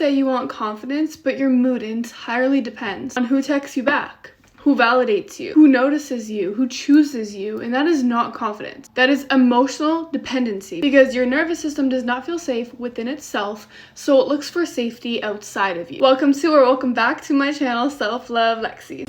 say you want confidence, but your mood entirely depends on who texts you back, who validates you, who notices you, who chooses you, and that is not confidence. That is emotional dependency, because your nervous system does not feel safe within itself, so it looks for safety outside of you. Welcome back to my channel, Self Love Lexi.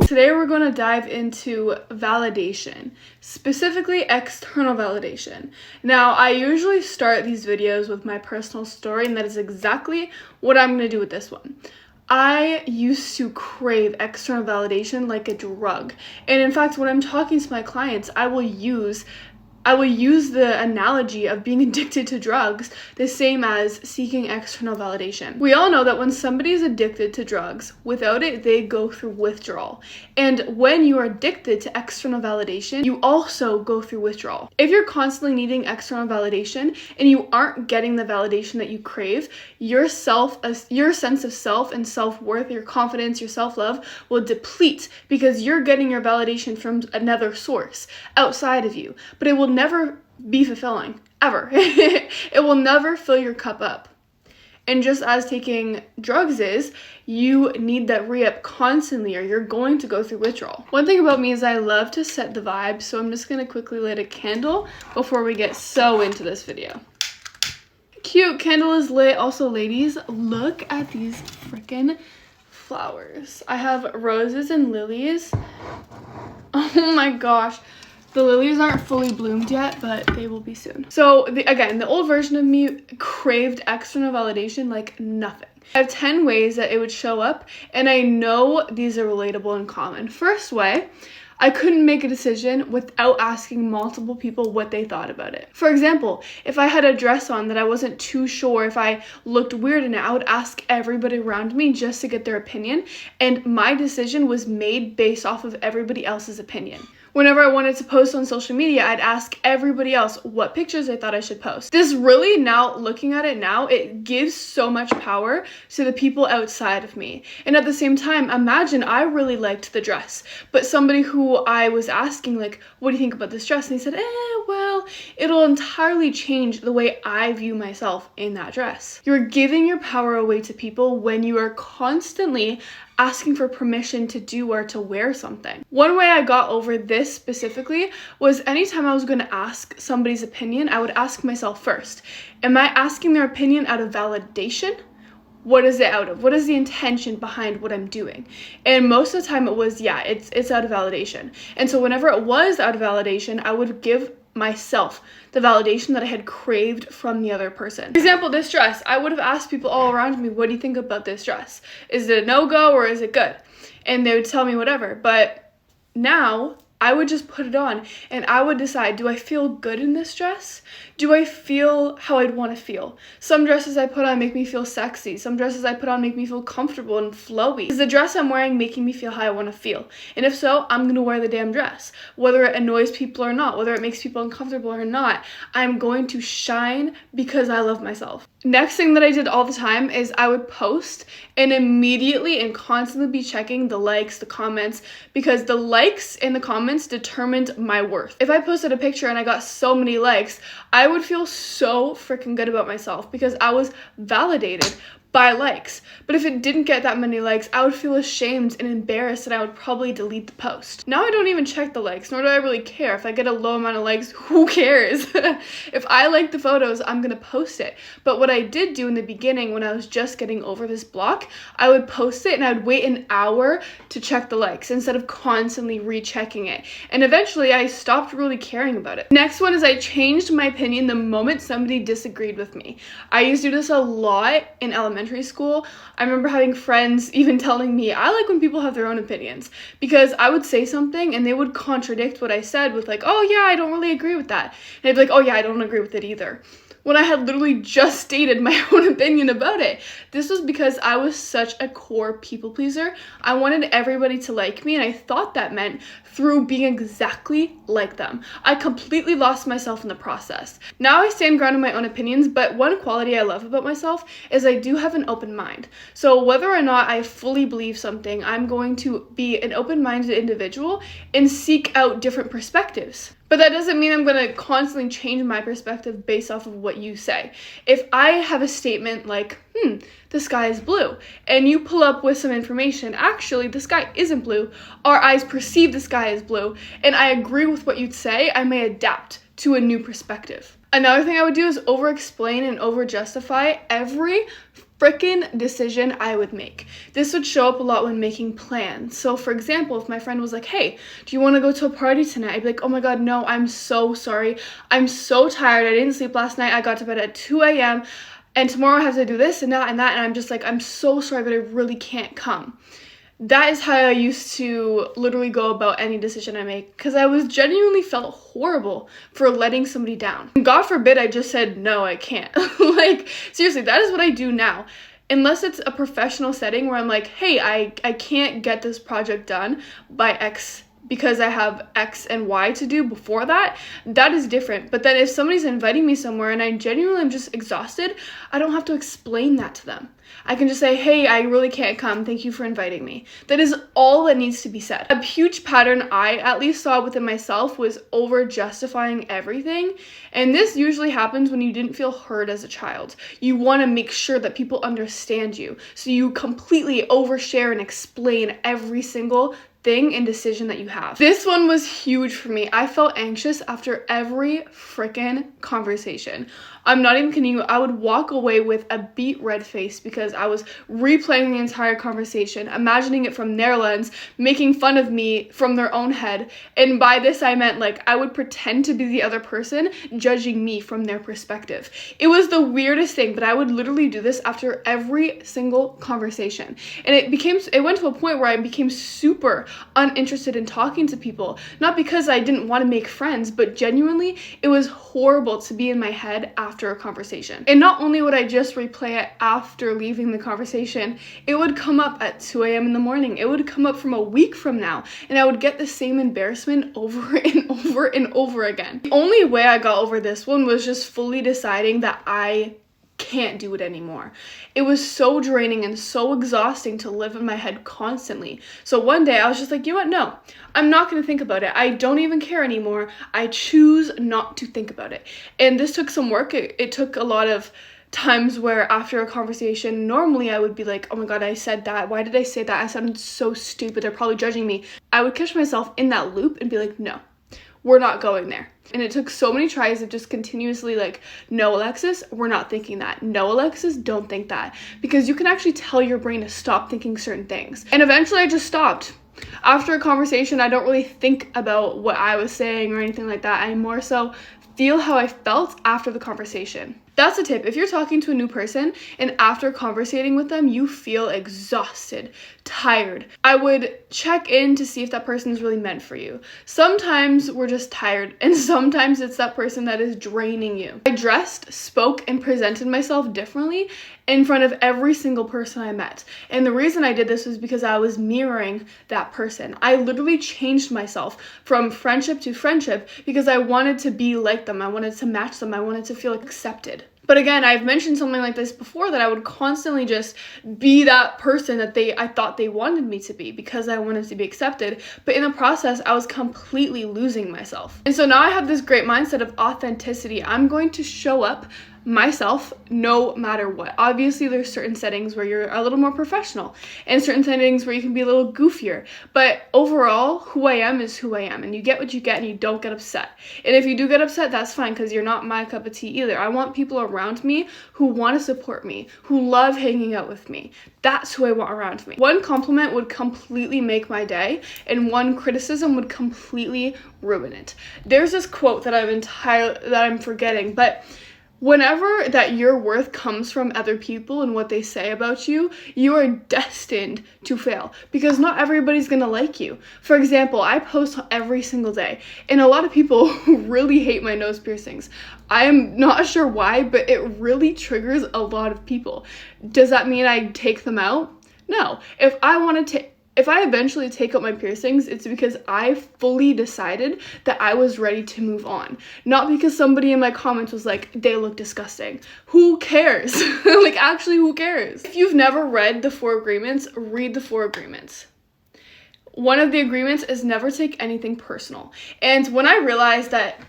Today we're going to dive into validation, specifically external validation. Now, I usually start these videos with my personal story, and that is exactly what I'm going to do with this one. I used to crave external validation like a drug. And in fact, when I'm talking to my clients, I will use the analogy of being addicted to drugs, the same as seeking external validation. We all know that when somebody is addicted to drugs, without it, they go through withdrawal. And when you are addicted to external validation, you also go through withdrawal. If you're constantly needing external validation and you aren't getting the validation that you crave, your sense of self and self-worth, your confidence, your self-love will deplete because you're getting your validation from another source outside of you. But it will never be fulfilling, ever. It will never fill your cup up. And just as taking drugs is, you need that re-up constantly or you're going to go through withdrawal. One thing about me is I love to set the vibe, so I'm just going to quickly light a candle before we get so into this video. Cute, candle is lit. Also, ladies, look at these freaking flowers. I have roses and lilies. Oh my gosh. The lilies aren't fully bloomed yet, but they will be soon. So again, the old version of me craved external validation like nothing. I have 10 ways that it would show up, and I know these are relatable and common. First way, I couldn't make a decision without asking multiple people what they thought about it. For example, if I had a dress on that I wasn't too sure if I looked weird in it, I would ask everybody around me just to get their opinion, and my decision was made based off of everybody else's opinion. Whenever I wanted to post on social media, I'd ask everybody else what pictures I thought I should post. This really, now looking at it now, it gives so much power to the people outside of me. And at the same time, imagine I really liked the dress, but somebody who I was asking, like, what do you think about this dress? And he said, well, it'll entirely change the way I view myself in that dress. You're giving your power away to people when you are constantly asking for permission to do or to wear something. One way I got over this specifically was anytime I was going to ask somebody's opinion, I would ask myself first, am I asking their opinion out of validation? What is it out of? What is the intention behind what I'm doing? And most of the time it was, yeah, it's out of validation. And so whenever it was out of validation, I would give myself the validation that I had craved from the other person. For example, this dress, I would have asked people all around me, what do you think about this dress? Is it a no-go or is it good? And they would tell me whatever. But now I would just put it on and I would decide, do I feel good in this dress? Do I feel how I'd want to feel? Some dresses I put on make me feel sexy. Some dresses I put on make me feel comfortable and flowy. Is the dress I'm wearing making me feel how I want to feel? And if so, I'm going to wear the damn dress. Whether it annoys people or not, whether it makes people uncomfortable or not, I'm going to shine because I love myself. Next thing that I did all the time is I would post and immediately and constantly be checking the likes, the comments, because the likes and the comments determined my worth. If I posted a picture and I got so many likes, I would feel so freaking good about myself because I was validated by likes. But if it didn't get that many likes, I would feel ashamed and embarrassed and I would probably delete the post. Now I don't even check the likes, nor do I really care. If I get a low amount of likes, who cares? If I like the photos, I'm gonna post it. But what I did do in the beginning when I was just getting over this block, I would post it and I would wait an hour to check the likes instead of constantly rechecking it. And eventually I stopped really caring about it. Next one is I changed my opinion the moment somebody disagreed with me. I used to do this a lot in elementary school. I remember having friends even telling me, I like when people have their own opinions, because I would say something and they would contradict what I said with like, oh yeah, I don't really agree with that. And I'd be like, oh yeah, I don't agree with it either, when I had literally just stated my own opinion about it. This was because I was such a core people pleaser. I wanted everybody to like me, and I thought that meant through being exactly like them. I completely lost myself in the process. Now I stand grounded in my own opinions, but one quality I love about myself is I do have an open mind. So whether or not I fully believe something, I'm going to be an open-minded individual and seek out different perspectives. But that doesn't mean I'm going to constantly change my perspective based off of what you say. If I have a statement like, the sky is blue, and you pull up with some information, actually, the sky isn't blue, our eyes perceive the sky as blue, and I agree with what you'd say, I may adapt to a new perspective. Another thing I would do is over-explain and over-justify every freaking decision I would make. This would show up a lot when making plans. So for example, if my friend was like, hey, do you want to go to a party tonight? I'd be like, oh my god, no, I'm so sorry. I'm so tired. I didn't sleep last night. I got to bed at 2 a.m. and tomorrow I have to do this and that and that. And I'm just like, I'm so sorry, but I really can't come. That is how I used to literally go about any decision I make, because I was genuinely felt horrible for letting somebody down. And God forbid I just said, no, I can't. Like, seriously, that is what I do now. Unless it's a professional setting where I'm like, hey, I can't get this project done by X because I have X and Y to do before that, that is different. But then if somebody's inviting me somewhere and I genuinely am just exhausted, I don't have to explain that to them. I can just say, hey, I really can't come. Thank you for inviting me. That is all that needs to be said. A huge pattern I at least saw within myself was over justifying everything. And this usually happens when you didn't feel heard as a child. You want to make sure that people understand you. So you completely overshare and explain every single thing and decision that you have. This one was huge for me. I felt anxious after every freaking conversation. I'm not even kidding you. I would walk away with a beet red face because I was replaying the entire conversation, imagining it from their lens, making fun of me from their own head. And by this, I meant like I would pretend to be the other person, judging me from their perspective. It was the weirdest thing, but I would literally do this after every single conversation. And it went to a point where I became super uninterested in talking to people. Not because I didn't want to make friends, but genuinely, it was horrible to be in my head after a conversation. And not only would I just replay it after leaving the conversation, it would come up at 2 a.m. in the morning. It would come up from a week from now, and I would get the same embarrassment over and over and over again. The only way I got over this one was just fully deciding that I can't do it anymore. It was so draining and so exhausting to live in my head constantly. So one day I was just like, you know what? No, I'm not going to think about it. I don't even care anymore. I choose not to think about it. And this took some work. It took a lot of times where after a conversation, normally I would be like, oh my god, I said that. Why did I say that? I sounded so stupid. They're probably judging me. I would catch myself in that loop and be like, no, we're not going there. And it took so many tries of just continuously like, no, Alexis, we're not thinking that. No, Alexis, don't think that. Because you can actually tell your brain to stop thinking certain things. And eventually I just stopped. After a conversation, I don't really think about what I was saying or anything like that. I more so feel how I felt after the conversation. That's a tip. If you're talking to a new person and after conversating with them, you feel exhausted, tired, I would check in to see if that person is really meant for you. Sometimes we're just tired, and sometimes it's that person that is draining you. I dressed, spoke, and presented myself differently in front of every single person I met. And the reason I did this was because I was mirroring that person. I literally changed myself from friendship to friendship because I wanted to be like them. I wanted to match them. I wanted to feel accepted. But again, I've mentioned something like this before, that I would constantly just be that person that I thought they wanted me to be because I wanted to be accepted. But in the process, I was completely losing myself. And so now I have this great mindset of authenticity. I'm going to show up myself no matter what. Obviously, there's certain settings where you're a little more professional and certain settings where you can be a little goofier. But overall, who I am is who I am, and you get what you get and you don't get upset. And if you do get upset, that's fine, because you're not my cup of tea either. I want people around me who want to support me, who love hanging out with me. That's who I want around me. One compliment would completely make my day, and one criticism would completely ruin it. There's this quote that I'm forgetting, but whenever that your worth comes from other people and what they say about you, you are destined to fail, because not everybody's gonna like you. For example, I post every single day, and a lot of people really hate my nose piercings. I am not sure why, but it really triggers a lot of people. Does that mean I take them out? No. If I eventually take out my piercings, it's because I fully decided that I was ready to move on. Not because somebody in my comments was like, they look disgusting. Who cares? Like, actually, who cares? If you've never read the 4 Agreements, read the 4 Agreements. one of the agreements is never take anything personal. And when I realized that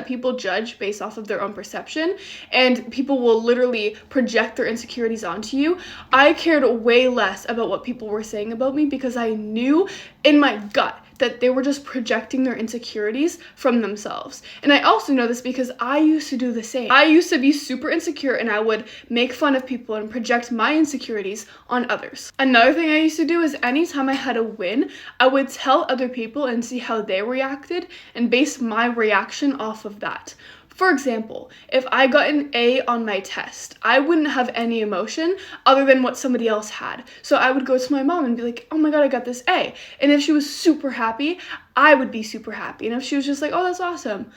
people judge based off of their own perception and people will literally project their insecurities onto you, I cared way less about what people were saying about me because I knew in my gut that they were just projecting their insecurities from themselves. And I also know this because I used to do the same. I used to be super insecure and I would make fun of people and project my insecurities on others. Another thing I used to do is anytime I had a win, I would tell other people and see how they reacted and base my reaction off of that. For example, if I got an A on my test, I wouldn't have any emotion other than what somebody else had. So I would go to my mom and be like, oh my God, I got this A. And if she was super happy, I would be super happy. And if she was just like, oh, that's awesome,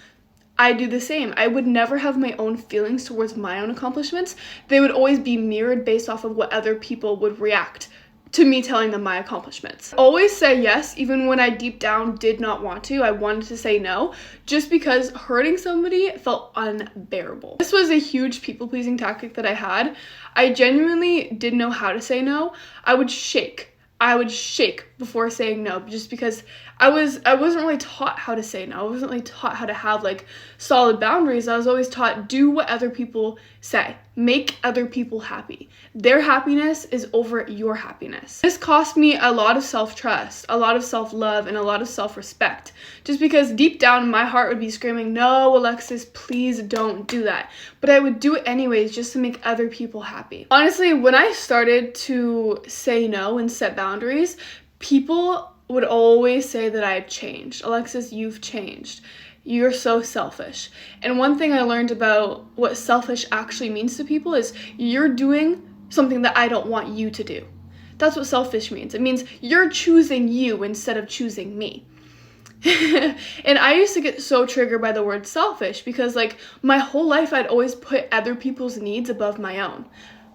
I do the same. I would never have my own feelings towards my own accomplishments. They would always be mirrored based off of what other people would react to me telling them my accomplishments. Always say yes, even when I deep down did not want to. I wanted to say no, just because hurting somebody felt unbearable. This was a huge people-pleasing tactic that I had. I genuinely didn't know how to say no. I would shake before saying no, just because I wasn't really taught how to say no. I wasn't really taught how to have like solid boundaries. I was always taught do what other people say. Make other people happy. Their happiness is over your happiness. This cost me a lot of self-trust, a lot of self-love, and a lot of self-respect. Just because deep down my heart would be screaming, no, Alexis, please don't do that. But I would do it anyways just to make other people happy. Honestly, when I started to say no and set boundaries, people would always say that I had changed. Alexis, you've changed. You're so selfish. And one thing I learned about what selfish actually means to people is you're doing something that I don't want you to do. That's what selfish means. It means you're choosing you instead of choosing me. And I used to get so triggered by the word selfish because like my whole life I'd always put other people's needs above my own.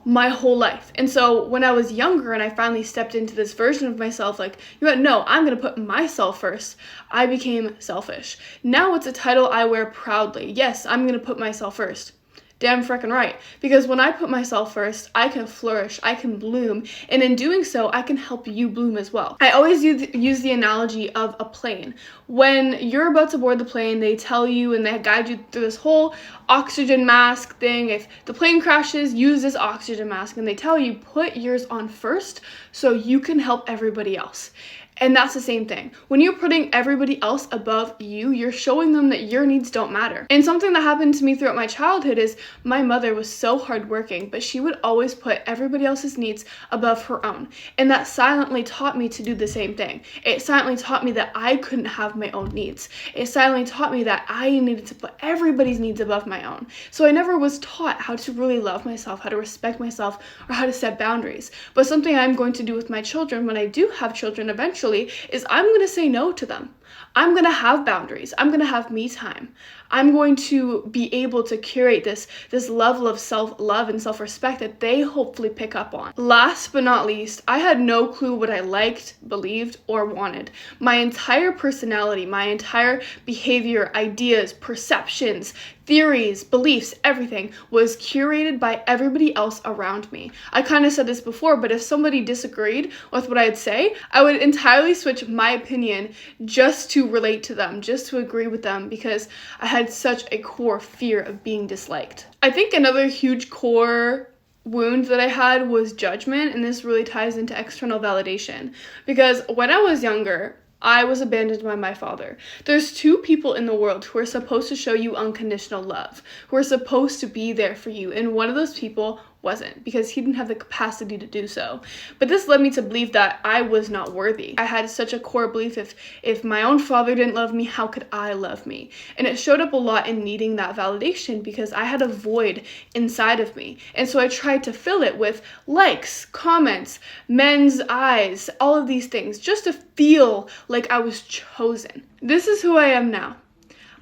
My whole life. And so when I was younger and I finally stepped into this version of myself, like, you know what, no, I'm gonna put myself first, I became selfish. Now it's a title I wear proudly. Yes, I'm gonna put myself first. Damn frickin' right. Because when I put myself first, I can flourish, I can bloom, and in doing so, I can help you bloom as well. I always use the analogy of a plane. When you're about to board the plane, they tell you and they guide you through this whole oxygen mask thing. If the plane crashes, use this oxygen mask, and they tell you put yours on first so you can help everybody else. And that's the same thing. When you're putting everybody else above you, you're showing them that your needs don't matter. And something that happened to me throughout my childhood is my mother was so hardworking, but she would always put everybody else's needs above her own. And that silently taught me to do the same thing. It silently taught me that I couldn't have my own needs. It silently taught me that I needed to put everybody's needs above my own. So I never was taught how to really love myself, how to respect myself, or how to set boundaries. But something I'm going to do with my children when I do have children eventually is I'm going to say no to them. I'm going to have boundaries. I'm going to have me time. I'm going to be able to curate this level of self-love and self-respect that they hopefully pick up on. Last but not least, I had no clue what I liked, believed, or wanted. My entire personality, my entire behavior, ideas, perceptions, theories, beliefs, everything was curated by everybody else around me. I kind of said this before, but if somebody disagreed with what I'd say, I would entirely switch my opinion just to relate to them, just to agree with them, because I had such a core fear of being disliked. I think another huge core wound that I had was judgment, and this really ties into external validation, because when I was younger, I was abandoned by my father. There's two people in the world who are supposed to show you unconditional love, who are supposed to be there for you, and one of those people wasn't, because he didn't have the capacity to do so. But this led me to believe that I was not worthy. I had such a core belief, if my own father didn't love me, how could I love me? And it showed up a lot in needing that validation because I had a void inside of me. And so I tried to fill it with likes, comments, men's eyes, all of these things, just to feel like I was chosen. This is who I am now.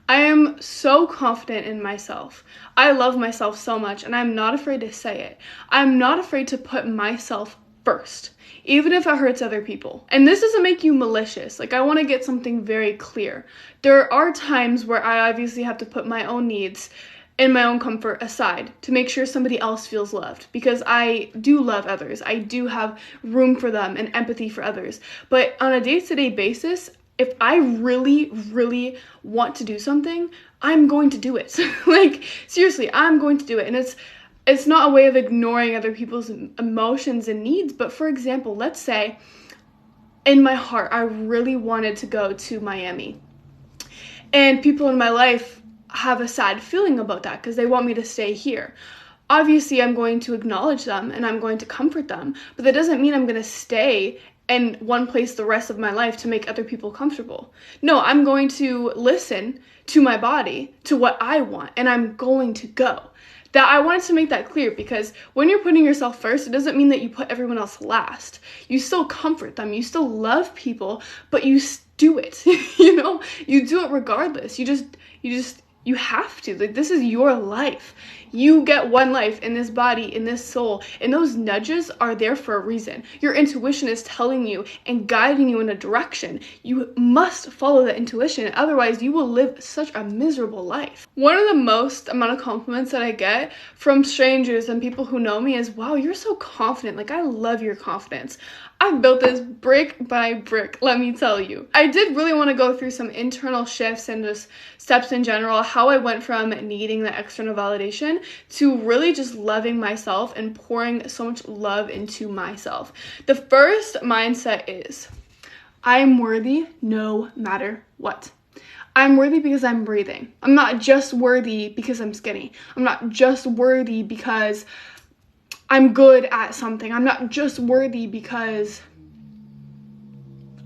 I am so confident in myself. I love myself so much, and I'm not afraid to say it. I'm not afraid to put myself first, even if it hurts other people. And this doesn't make you malicious. Like, I want to get something very clear. There are times where I obviously have to put my own needs and my own comfort aside to make sure somebody else feels loved, because I do love others. I do have room for them and empathy for others. But on a day-to-day basis, if I really, really want to do something, I'm going to do it. Like, seriously, I'm going to do it. And it's not a way of ignoring other people's emotions and needs. But for example, let's say in my heart, I really wanted to go to Miami. And people in my life have a sad feeling about that because they want me to stay here. Obviously, I'm going to acknowledge them and I'm going to comfort them, but that doesn't mean I'm going to stay in one place the rest of my life to make other people comfortable. No, I'm going to listen to my body, to what I want, and I'm going to go. That I wanted to make that clear, because when you're putting yourself first, it doesn't mean that you put everyone else last. You still comfort them, you still love people, but you do it. You do it regardless. You have to. Like, this is your life. You get one life in this body, in this soul, and those nudges are there for a reason. Your intuition is telling you and guiding you in a direction. You must follow that intuition, otherwise you will live such a miserable life. One of the most amount of compliments that I get from strangers and people who know me is, wow, you're so confident. Like, I love your confidence. I've built this brick by brick, let me tell you. I did really want to go through some internal shifts and just steps in general, how I went from needing the external validation to really just loving myself and pouring so much love into myself. The first mindset is, I'm worthy no matter what. I'm worthy because I'm breathing. I'm not just worthy because I'm skinny. I'm not just worthy because I'm good at something. I'm not just worthy because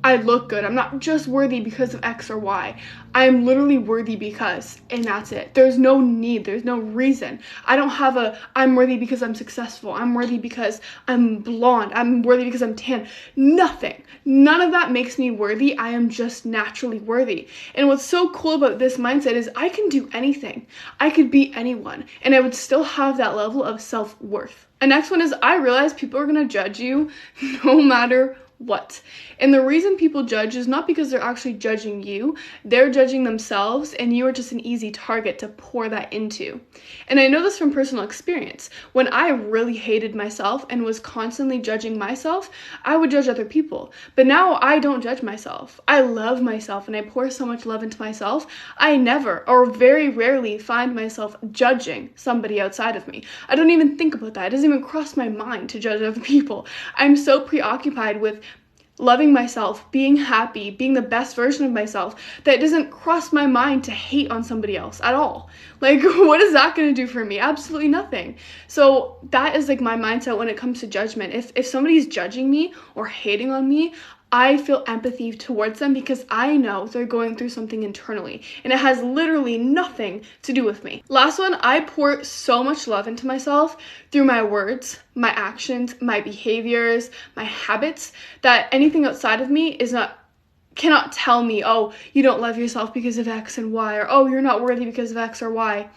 I look good. I'm not just worthy because of X or Y. I'm literally worthy because, and that's it. There's no need. There's no reason. I don't have I'm worthy because I'm successful. I'm worthy because I'm blonde. I'm worthy because I'm tan. Nothing. None of that makes me worthy. I am just naturally worthy. And what's so cool about this mindset is I can do anything. I could be anyone, and I would still have that level of self-worth. The next one is, I realize people are going to judge you no matter what. And the reason people judge is not because they're actually judging you, they're judging themselves, and you are just an easy target to pour that into. And I know this from personal experience. When I really hated myself and was constantly judging myself, I would judge other people. But now I don't judge myself. I love myself and I pour so much love into myself. I never, or very rarely, find myself judging somebody outside of me. I don't even think about that. It doesn't even cross my mind to judge other people. I'm so preoccupied with loving myself, being happy, being the best version of myself, that it doesn't cross my mind to hate on somebody else at all. Like, what is that going to do for me? Absolutely nothing. So that is like my mindset when it comes to judgment. If somebody's judging me or hating on me, I feel empathy towards them because I know they're going through something internally, and it has literally nothing to do with me. Last one, I pour so much love into myself through my words, my actions, my behaviors, my habits, that anything outside of me cannot tell me, oh, you don't love yourself because of X and Y, or oh, you're not worthy because of X or Y.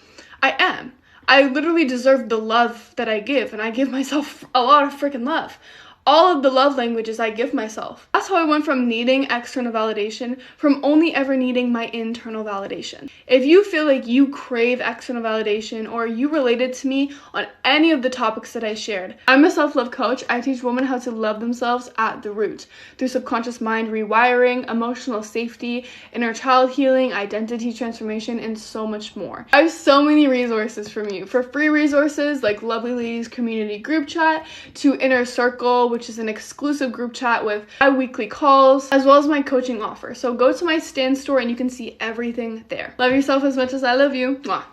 I am. I literally deserve the love that I give, and I give myself a lot of freaking love. All of the love languages I give myself. That's how I went from needing external validation from only ever needing my internal validation. If you feel like you crave external validation or you related to me on any of the topics that I shared, I'm a self-love coach. I teach women how to love themselves at the root through subconscious mind rewiring, emotional safety, inner child healing, identity transformation, and so much more. I have so many resources from you. For free resources like Lovely Ladies Community Group Chat, to Inner Circle, which is an exclusive group chat with bi-weekly calls, as well as my coaching offer. So go to my Stan store and you can see everything there. Love yourself as much as I love you. Mwah.